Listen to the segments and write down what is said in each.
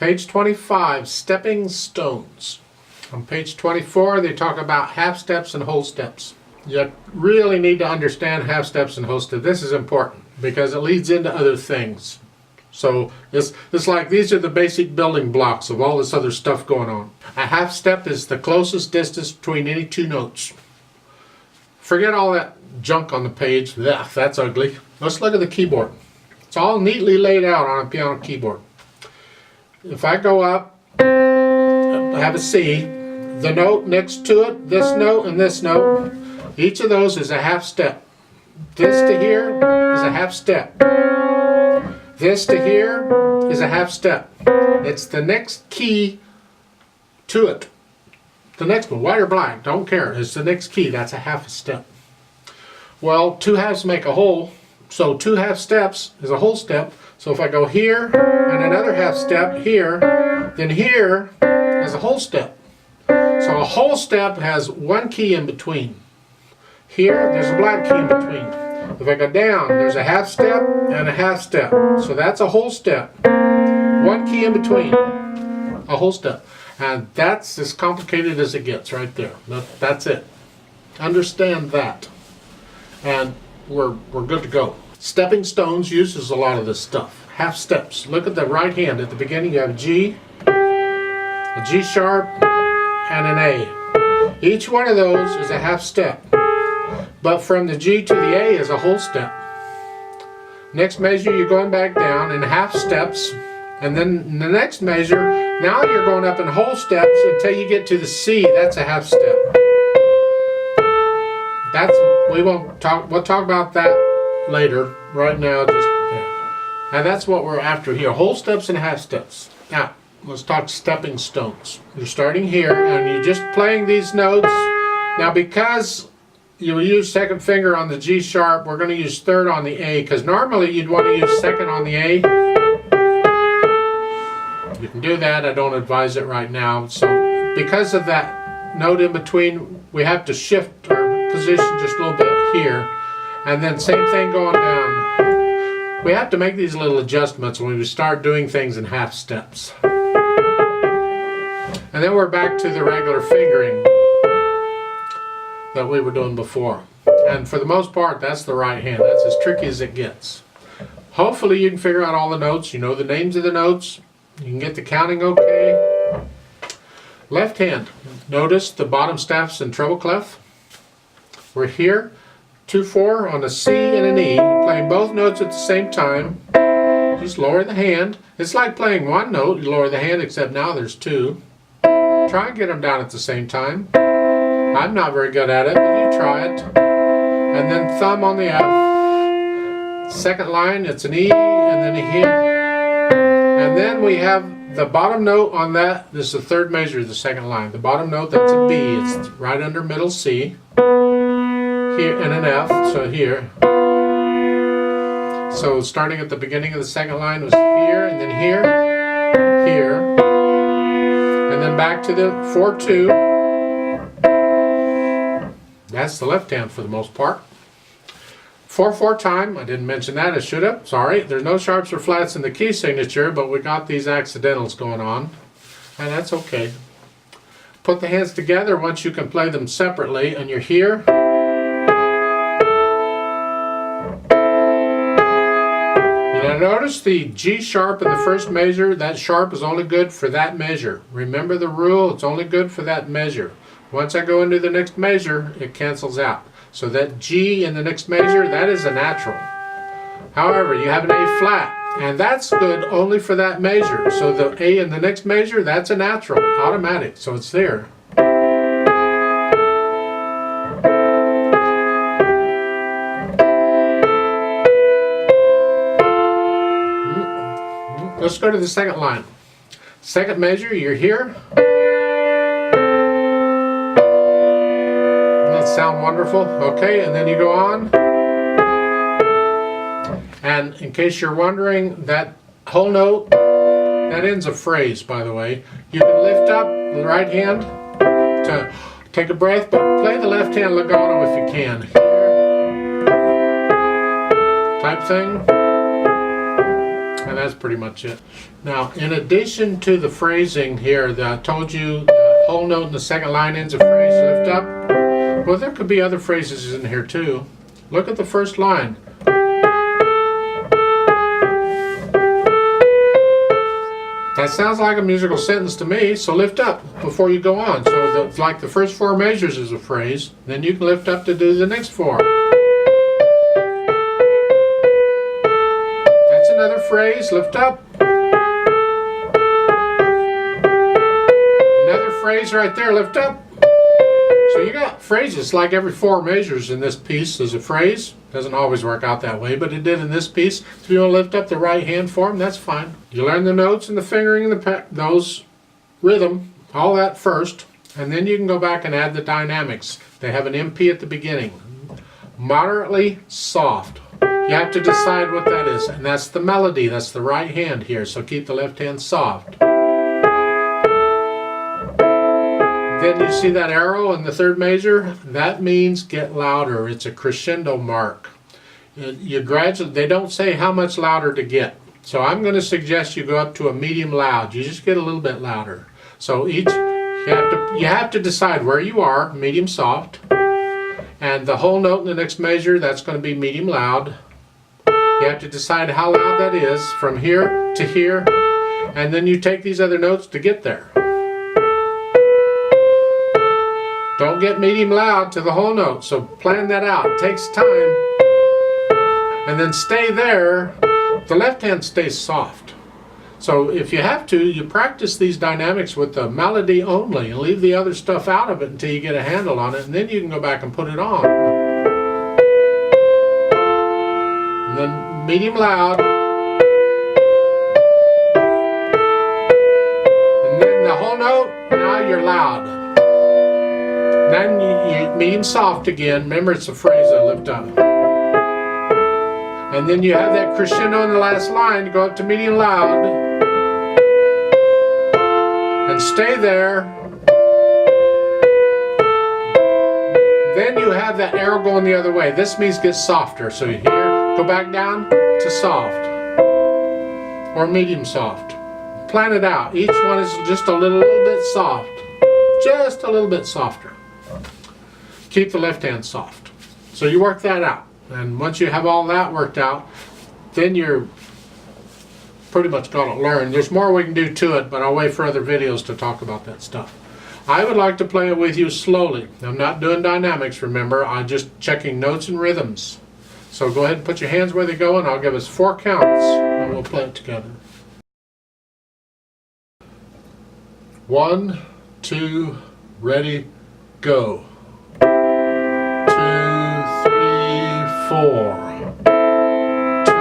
Page 25, stepping stones. On page 24, they talk about half steps and whole steps. You really need to understand half steps and whole steps. This is important because it leads into other things. So it's like these are the basic building blocks of all this other stuff going on. A half step is the closest distance between any two notes. Forget all that junk on the page. Ugh, that's ugly. Let's look at the keyboard. It's all neatly laid out on a piano keyboard. If I go up, I have a C, the note next to it, this note and this note, each of those is a half step. This to here is a half step. This to here is a half step. It's the next key to it. The next one, white or black, don't care. It's the next key, that's a half a step. Well, two halves make a whole, so two half steps is a whole step. So if I go here and another half step here, then here is a whole step. So a whole step has one key in between. Here, there's a black key in between. If I go down, there's a half step and a half step. So that's a whole step. One key in between. A whole step. And that's as complicated as it gets right there. That's it. Understand that. And we're good to go. Stepping stones uses a lot of this stuff. Half steps. Look at the right hand. At the beginning you have G, a G sharp, and an A. Each one of those is a half step. But from the G to the A is a whole step. Next measure you're going back down in half steps. And then in the next measure, now you're going up in whole steps until you get to the C. That's a half step. We'll talk about that later. Right now, just there. And that's what we're after here. Whole steps and half steps. Now, let's talk stepping stones. You're starting here and you're just playing these notes. Now, because you'll use second finger on the G sharp, we're going to use third on the A, because normally you'd want to use second on the A. You can do that. I don't advise it right now. So because of that note in between, we have to shift our position just a little bit here. And then same thing going down. We have to make these little adjustments when we start doing things in half steps. And then we're back to the regular fingering that we were doing before. And for the most part, that's the right hand. That's as tricky as it gets. Hopefully you can figure out all the notes. You know the names of the notes. You can get the counting okay. Left hand. Notice the bottom staff's in treble clef. We're here. 2-4 on a C and an E, playing both notes at the same time. Just lower the hand. It's like playing one note, you lower the hand, except now there's two. Try and get them down at the same time. I'm not very good at it, but you try it. And then thumb on the F. Second line, it's an E and then a here. And then we have the bottom note on that. This is the third measure of the second line. The bottom note, that's a B. It's right under middle C. Here and an F, so here. So starting at the beginning of the second line was here, and then here, here, and then back to the 4-2. That's the left hand for the most part. 4-4 time, I didn't mention that, I should have, sorry. There's no sharps or flats in the key signature, but we got these accidentals going on, and that's okay. Put the hands together once you can play them separately, and you're here. Now notice the G sharp in the first measure, that sharp is only good for that measure. Remember the rule, it's only good for that measure. Once I go into the next measure, it cancels out. So that G in the next measure, that is a natural. However, you have an A flat, and that's good only for that measure. So the A in the next measure, that's a natural, automatic, so it's there. Let's go to the second line. Second measure, you're here. Doesn't that sound wonderful? Okay, and then you go on. And in case you're wondering, that whole note, that ends a phrase, by the way. You can lift up the right hand to take a breath, but play the left hand legato if you can. Here, type thing. And that's pretty much it. Now, in addition to the phrasing here that I told you, the whole note in the second line ends a phrase, lift up. Well, there could be other phrases in here too. Look at the first line. That sounds like a musical sentence to me, so lift up before you go on. So like the first 4 measures is a phrase, then you can lift up to do the next 4. That's another phrase, lift up. Another phrase right there, lift up. So you got phrases like every 4 measures in this piece is a phrase. Doesn't always work out that way, but it did in this piece. If you want to lift up the right hand form, that's fine. You learn the notes and the fingering and those rhythm, all that first, and then you can go back and add the dynamics. They have an MP at the beginning. Moderately soft. You have to decide what that is, and that's the melody. That's the right hand here, so keep the left hand soft. Then you see that arrow in the 3rd measure? That means get louder. It's a crescendo mark. You gradually, they don't say how much louder to get. So I'm going to suggest you go up to a medium loud. You just get a little bit louder. So you have to decide where you are, medium soft. And the whole note in the next measure, that's going to be medium loud. You have to decide how loud that is from here to here. And then you take these other notes to get there. Don't get medium loud to the whole note, so plan that out. It takes time. And then stay there. The left hand stays soft. So if you have to, you practice these dynamics with the melody only and leave the other stuff out of it until you get a handle on it, and then you can go back and put it on. And then medium loud. And then the whole note, now you're loud. Then you medium soft again. Remember, it's a phrase I lift up. And then you have that crescendo in the last line to go up to medium loud. And stay there. Then you have that arrow going the other way. This means get softer. So here, go back down to soft. Or medium soft. Plan it out. Each one is just a little bit soft. Just a little bit softer. Keep the left hand soft. So you work that out. And once you have all that worked out, then you're pretty much going to learn. There's more we can do to it, but I'll wait for other videos to talk about that stuff. I would like to play it with you slowly. I'm not doing dynamics, remember. I'm just checking notes and rhythms. So go ahead and put your hands where they go, and I'll give us 4 counts, and we'll play it together. 1, 2, ready, go. 2, 3, 4. 2,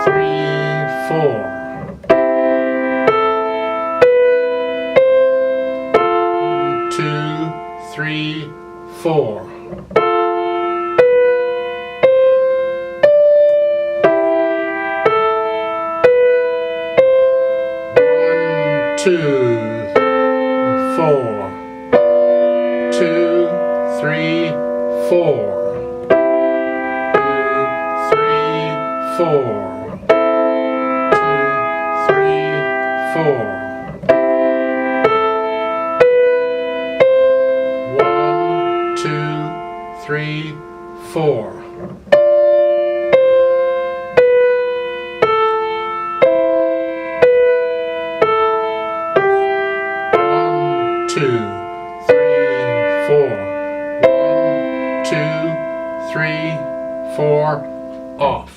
3, 4. 2, 3, 4. 1, 2, 4. 2, 3, 4. 4. 2, 3, 4. 1, 2, 3, 4. 1, 2, 3, 4. 1, 2, 3, 4. Off.